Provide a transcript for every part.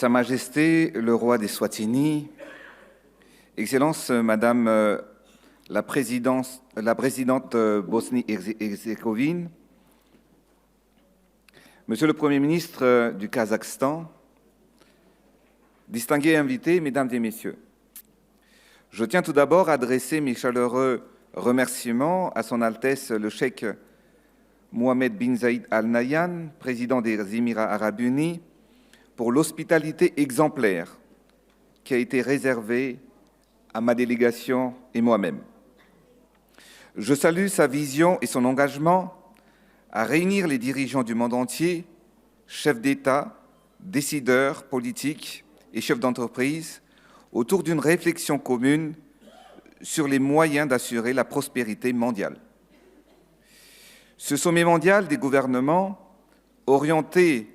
Sa Majesté, le roi d'Eswatini, Excellence, Madame la présidente Bosnie-Herzégovine, Monsieur le Premier ministre du Kazakhstan, distingués invités, Mesdames et Messieurs, je tiens tout d'abord à adresser mes chaleureux remerciements à Son Altesse le Cheikh Mohammed bin Zayed Al Nahyan, président des Émirats arabes unis, pour l'hospitalité exemplaire qui a été réservée à ma délégation et moi-même. Je salue sa vision et son engagement à réunir les dirigeants du monde entier, chefs d'État, décideurs politiques et chefs d'entreprise autour d'une réflexion commune sur les moyens d'assurer la prospérité mondiale. Ce sommet mondial des gouvernements, orienté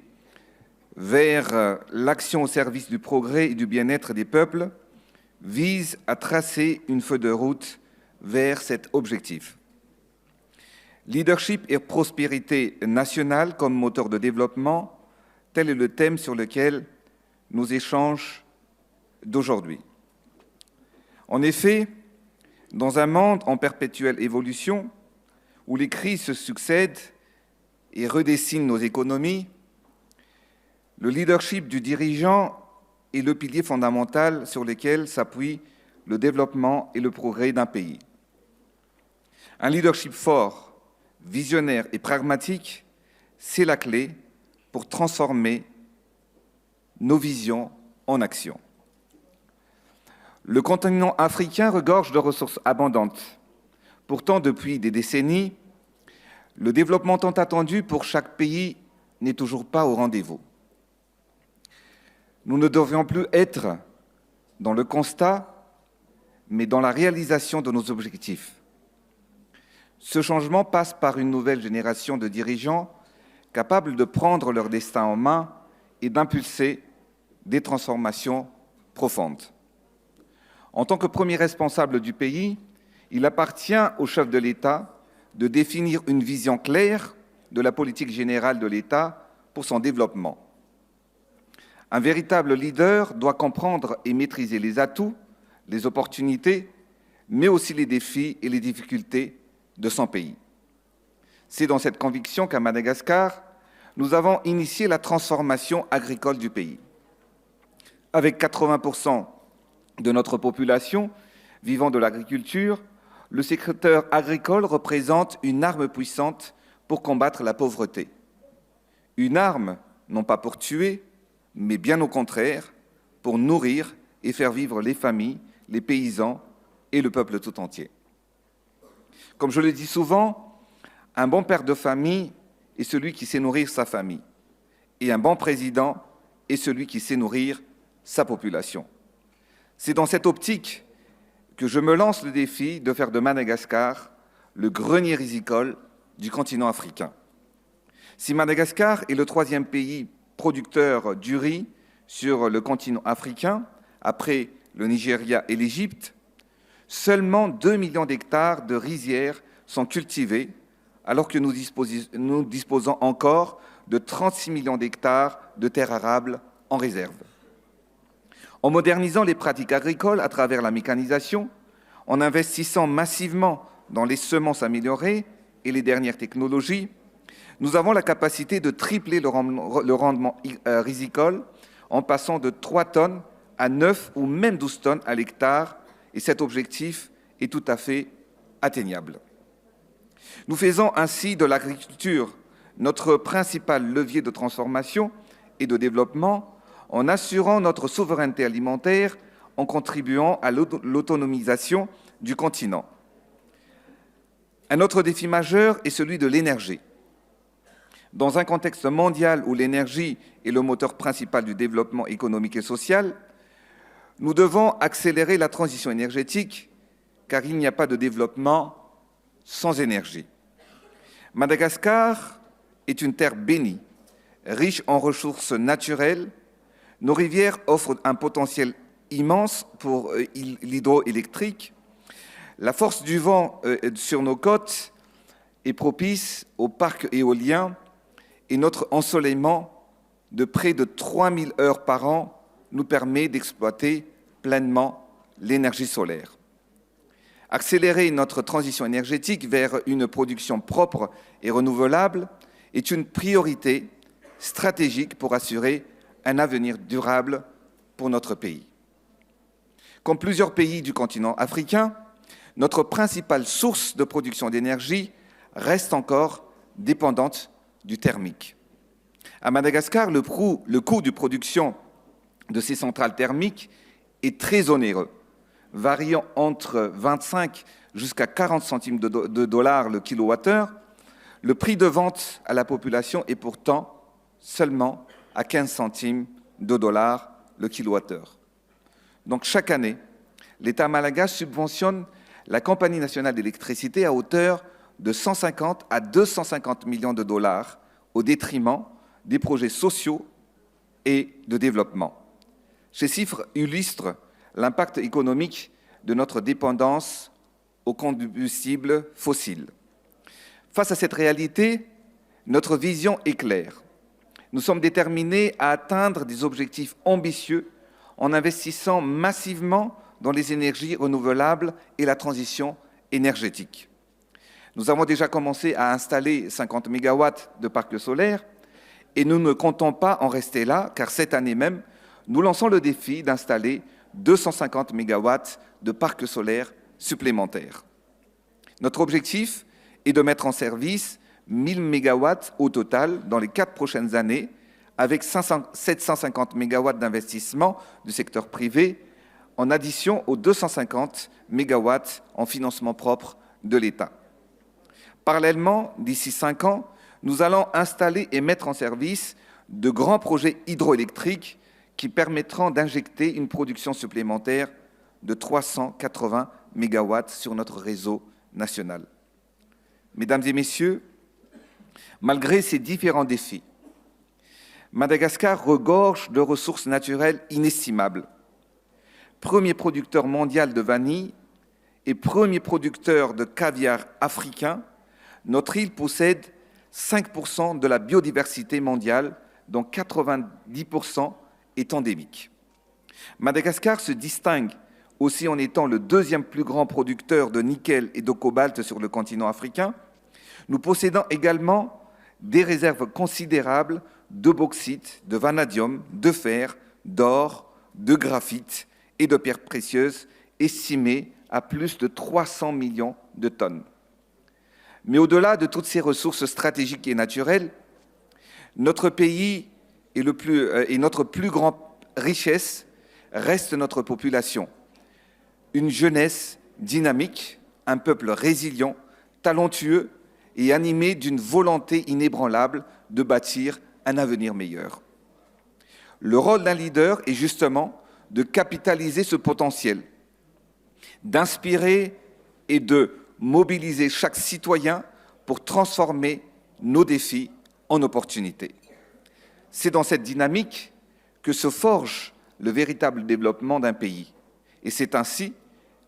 vers l'action au service du progrès et du bien-être des peuples, vise à tracer une feuille de route vers cet objectif. Leadership et prospérité nationale comme moteur de développement, tel est le thème sur lequel nous échangeons d'aujourd'hui. En effet, dans un monde en perpétuelle évolution, où les crises se succèdent et redessinent nos économies, le leadership du dirigeant est le pilier fondamental sur lequel s'appuie le développement et le progrès d'un pays. Un leadership fort, visionnaire et pragmatique, c'est la clé pour transformer nos visions en actions. Le continent africain regorge de ressources abondantes. Pourtant, depuis des décennies, le développement tant attendu pour chaque pays n'est toujours pas au rendez-vous. Nous ne devrions plus être dans le constat, mais dans la réalisation de nos objectifs. Ce changement passe par une nouvelle génération de dirigeants capables de prendre leur destin en main et d'impulser des transformations profondes. En tant que premier responsable du pays, il appartient au chef de l'État de définir une vision claire de la politique générale de l'État pour son développement. Un véritable leader doit comprendre et maîtriser les atouts, les opportunités, mais aussi les défis et les difficultés de son pays. C'est dans cette conviction qu'à Madagascar, nous avons initié la transformation agricole du pays. Avec 80% de notre population vivant de l'agriculture, le secteur agricole représente une arme puissante pour combattre la pauvreté. Une arme, non pas pour tuer, mais bien au contraire, pour nourrir et faire vivre les familles, les paysans et le peuple tout entier. Comme je le dis souvent, un bon père de famille est celui qui sait nourrir sa famille, et un bon président est celui qui sait nourrir sa population. C'est dans cette optique que je me lance le défi de faire de Madagascar le grenier rizicole du continent africain. Si Madagascar est le troisième pays producteur du riz sur le continent africain, après le Nigeria et l'Égypte, seulement 2 millions d'hectares de rizières sont cultivés, alors que nous disposons encore de 36 millions d'hectares de terres arables en réserve. En modernisant les pratiques agricoles à travers la mécanisation, en investissant massivement dans les semences améliorées et les dernières technologies, nous avons la capacité de tripler le rendement rizicole en passant de 3 tonnes à 9 ou même 12 tonnes à l'hectare, et cet objectif est tout à fait atteignable. Nous faisons ainsi de l'agriculture notre principal levier de transformation et de développement en assurant notre souveraineté alimentaire, en contribuant à l'autonomisation du continent. Un autre défi majeur est celui de l'énergie. Dans un contexte mondial où l'énergie est le moteur principal du développement économique et social, nous devons accélérer la transition énergétique, car il n'y a pas de développement sans énergie. Madagascar est une terre bénie, riche en ressources naturelles. Nos rivières offrent un potentiel immense pour l'hydroélectrique. La force du vent sur nos côtes est propice aux parcs éoliens et notre ensoleillement de près de 3000 heures par an nous permet d'exploiter pleinement l'énergie solaire. Accélérer notre transition énergétique vers une production propre et renouvelable est une priorité stratégique pour assurer un avenir durable pour notre pays. Comme plusieurs pays du continent africain, notre principale source de production d'énergie reste encore dépendante du thermique. À Madagascar, le coût de production de ces centrales thermiques est très onéreux, variant entre 25 jusqu'à 40 centimes de dollars le kilowattheure. Le prix de vente à la population est pourtant seulement à 15 centimes de dollars le kilowattheure. Donc chaque année, l'État malgache subventionne la Compagnie nationale d'électricité à hauteur de 150 à 250 millions de dollars au détriment des projets sociaux et de développement. Ces chiffres illustrent l'impact économique de notre dépendance aux combustibles fossiles. Face à cette réalité, notre vision est claire. Nous sommes déterminés à atteindre des objectifs ambitieux en investissant massivement dans les énergies renouvelables et la transition énergétique. Nous avons déjà commencé à installer 50 MW de parcs solaires et nous ne comptons pas en rester là, car cette année même, nous lançons le défi d'installer 250 MW de parcs solaires supplémentaires. Notre objectif est de mettre en service 1000 MW au total dans les 4 prochaines années, avec 750 MW d'investissement du secteur privé, en addition aux 250 MW en financement propre de l'État. Parallèlement, d'ici 5 ans, nous allons installer et mettre en service de grands projets hydroélectriques qui permettront d'injecter une production supplémentaire de 380 MW sur notre réseau national. Mesdames et messieurs, malgré ces différents défis, Madagascar regorge de ressources naturelles inestimables. Premier producteur mondial de vanille et premier producteur de caviar africain, notre île possède 5% de la biodiversité mondiale, dont 90% est endémique. Madagascar se distingue aussi en étant le deuxième plus grand producteur de nickel et de cobalt sur le continent africain. Nous possédons également des réserves considérables de bauxite, de vanadium, de fer, d'or, de graphite et de pierres précieuses, estimées à plus de 300 millions de tonnes. Mais au-delà de toutes ces ressources stratégiques et naturelles, notre pays et notre plus grande richesse reste notre population. Une jeunesse dynamique, un peuple résilient, talentueux et animé d'une volonté inébranlable de bâtir un avenir meilleur. Le rôle d'un leader est justement de capitaliser ce potentiel, d'inspirer et de mobiliser chaque citoyen pour transformer nos défis en opportunités. C'est dans cette dynamique que se forge le véritable développement d'un pays. Et c'est ainsi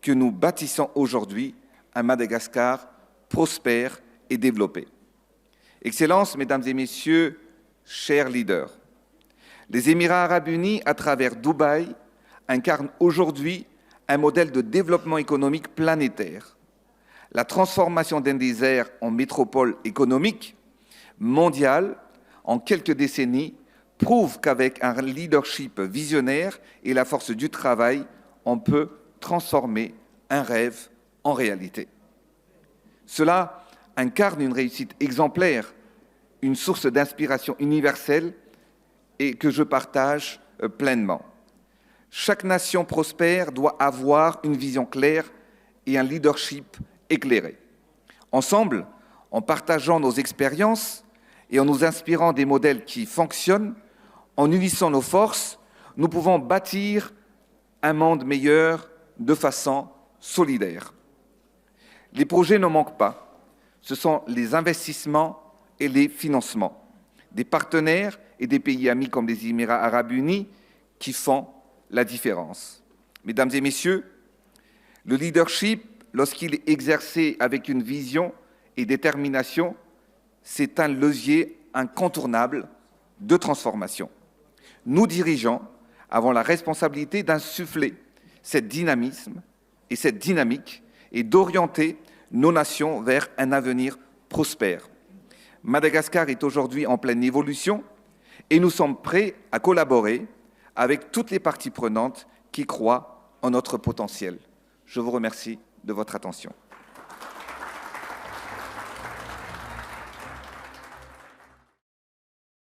que nous bâtissons aujourd'hui un Madagascar prospère et développé. Excellences, Mesdames et Messieurs, chers leaders, les Émirats arabes unis, à travers Dubaï, incarnent aujourd'hui un modèle de développement économique planétaire. La transformation d'un désert en métropole économique mondiale en quelques décennies prouve qu'avec un leadership visionnaire et la force du travail, on peut transformer un rêve en réalité. Cela incarne une réussite exemplaire, une source d'inspiration universelle et que je partage pleinement. Chaque nation prospère doit avoir une vision claire et un leadership éclairé. Ensemble, en partageant nos expériences et en nous inspirant des modèles qui fonctionnent, en unissant nos forces, nous pouvons bâtir un monde meilleur de façon solidaire. Les projets ne manquent pas. Ce sont les investissements et les financements des partenaires et des pays amis comme les Émirats arabes unis qui font la différence. Mesdames et messieurs, le leadership, lorsqu'il est exercé avec une vision et détermination, c'est un levier incontournable de transformation. Nous dirigeants, avons la responsabilité d'insuffler cette dynamisme et cette dynamique et d'orienter nos nations vers un avenir prospère. Madagascar est aujourd'hui en pleine évolution et nous sommes prêts à collaborer avec toutes les parties prenantes qui croient en notre potentiel. Je vous remercie de votre attention.